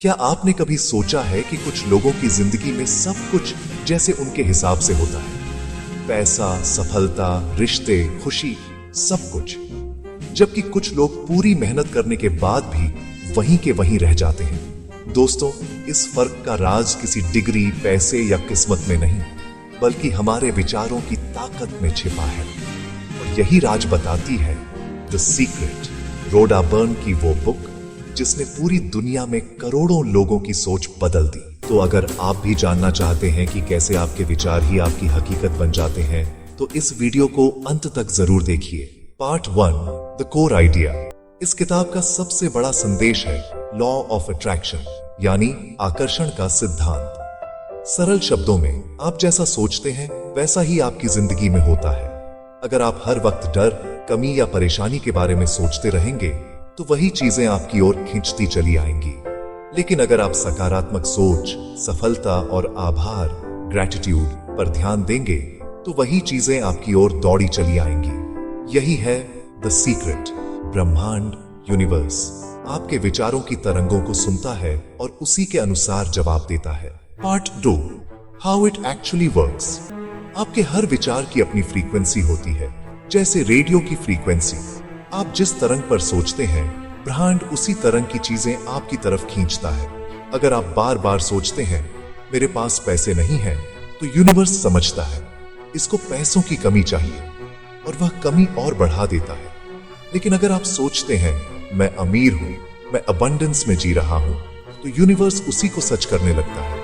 क्या आपने कभी सोचा है कि कुछ लोगों की जिंदगी में सब कुछ जैसे उनके हिसाब से होता है? पैसा, सफलता, रिश्ते, खुशी, सब कुछ। जबकि कुछ लोग पूरी मेहनत करने के बाद भी वहीं के वहीं रह जाते हैं। दोस्तों, इस फर्क का राज किसी डिग्री, पैसे या किस्मत में नहीं, बल्कि हमारे विचारों की ताकत में छिपा है। और यही राज बताती है द सीक्रेट, रोडा बर्न की वो बुक जिसने पूरी दुनिया में करोड़ों लोगों की सोच बदल दी। तो अगर आप भी जानना चाहते हैं कि कैसे आपके विचार ही आपकी हकीकत बन जाते हैं, तो इस वीडियो को अंत तक जरूर देखिए। Part 1, the core idea. इस किताब का सबसे बड़ा संदेश है लॉ ऑफ अट्रैक्शन, यानी आकर्षण का सिद्धांत। सरल शब्दों में, आप जैसा सोचते हैं वैसा ही आपकी जिंदगी में होता है। अगर आप हर वक्त डर, कमी या परेशानी के बारे में सोचते रहेंगे तो वही चीजें आपकी ओर खींचती चली आएंगी। लेकिन अगर आप सकारात्मक सोच, सफलता और आभार, ग्रैटिट्यूड पर ध्यान देंगे तो वही चीजें आपकी ओर दौड़ी चली आएंगी। यही है द सीक्रेट। ब्रह्मांड, यूनिवर्स आपके विचारों की तरंगों को सुनता है और उसी के अनुसार जवाब देता है। Part 2, how it actually works. आपके हर विचार की अपनी फ्रीक्वेंसी होती है, जैसे रेडियो की फ्रीक्वेंसी। आप जिस तरंग पर सोचते हैं, ब्रह्मांड उसी तरंग की चीजें आपकी तरफ खींचता है। अगर आप बार बार सोचते हैं मेरे पास पैसे नहीं हैं, तो यूनिवर्स समझता है इसको पैसों की कमी चाहिए और वह कमी और बढ़ा देता है। लेकिन अगर आप सोचते हैं मैं अमीर हूं, मैं अबंडेंस में जी रहा हूं, तो यूनिवर्स उसी को सच करने लगता है।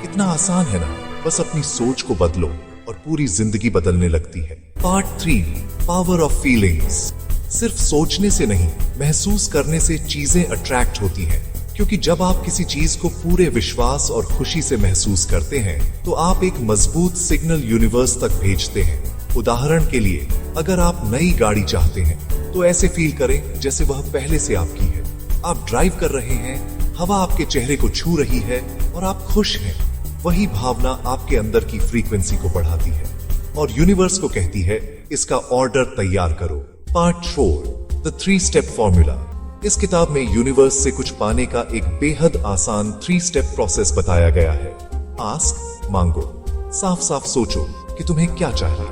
कितना आसान है ना? बस अपनी सोच को बदलो और पूरी जिंदगी बदलने लगती है। Part 3, power of feelings. सिर्फ सोचने से नहीं, महसूस करने से चीजें अट्रैक्ट होती हैं। क्योंकि जब आप किसी चीज को पूरे विश्वास और खुशी से महसूस करते हैं, तो आप एक मजबूत सिग्नल यूनिवर्स तक भेजते हैं। उदाहरण के लिए, अगर आप नई गाड़ी चाहते हैं, तो ऐसे फील करें जैसे वह पहले से आपकी है। आप ड्राइव कर रहे हैं, हवा आपके चेहरे को छू रही है और आप खुश हैं। वही भावना आपके अंदर की फ्रीक्वेंसी को बढ़ाती है और यूनिवर्स को कहती है इसका ऑर्डर तैयार करो। Part 4, the 3 step formula. इस किताब में यूनिवर्स से कुछ पाने का एक बेहद आसान 3 स्टेप प्रोसेस बताया गया है। आस्क, मांगो। साफ साफ सोचो कि तुम्हें क्या चाहिए।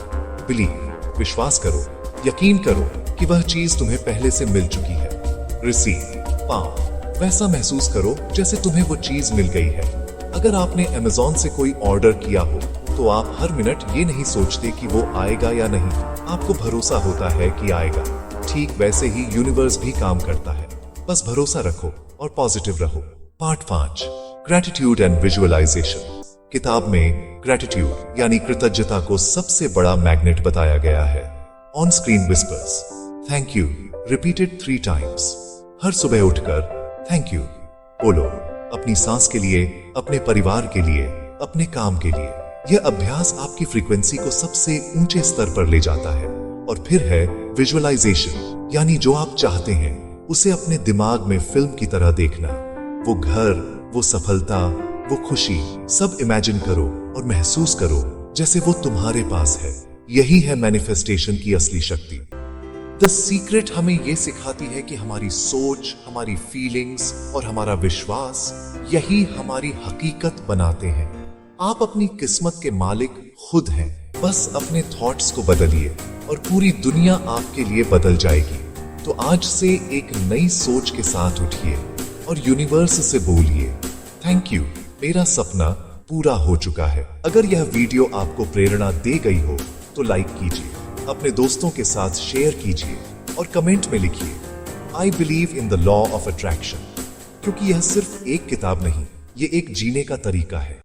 बिलीव, विश्वास करो, यकीन करो कि वह चीज तुम्हें पहले से मिल चुकी है। रिसीव, पाओ, वैसा महसूस करो जैसे तुम्हें वो चीज मिल गई है। अगर आपने अमेज़न से कोई ऑर्डर किया हो, तो आप हर मिनट ये नहीं सोचते कि वो आएगा या नहीं, आपको भरोसा होता है कि आएगा। ठीक वैसे ही यूनिवर्स भी काम करता है। बस भरोसा रखो और पॉजिटिव रहो। Part 5, gratitude and visualisation. किताब में ग्रैटिट्यूड यानी कृतज्ञता को सबसे बड़ा मैग्नेट बताया गया है। On screen whispers, thank you, repeated 3 times. हर सुबह उठकर थैंक यू बोलो, अपनी सांस के लिए, अपने परिवार के लिए, अपने काम के लिए। यह अभ्यास आपकी फ्रीक्वेंसी को सबसे ऊंचे स्तर पर ले जाता है। और फिर है विजुअलाइजेशन, यानी जो आप चाहते हैं उसे अपने दिमाग में फिल्म की तरह देखना। वो घर, वो सफलता, वो खुशी, सब इमेजिन करो और महसूस करो जैसे वो तुम्हारे पास है। यही है मैनिफेस्टेशन की असली शक्ति। द सीक्रेट हमें यह सिखाती है कि हमारी सोच, हमारी फीलिंग्स और हमारा विश्वास यही हमारी हकीकत बनाते हैं। आप अपनी किस्मत के मालिक खुद हैं। बस अपने थॉट्स को बदलिए और पूरी दुनिया आपके लिए बदल जाएगी। तो आज से एक नई सोच के साथ उठिए और यूनिवर्स से बोलिए थैंक यू, मेरा सपना पूरा हो चुका है। अगर यह वीडियो आपको प्रेरणा दे गई हो तो लाइक कीजिए, अपने दोस्तों के साथ शेयर कीजिए और कमेंट में लिखिए I believe in the law of attraction. क्योंकि यह सिर्फ एक किताब नहीं, ये एक जीने का तरीका है।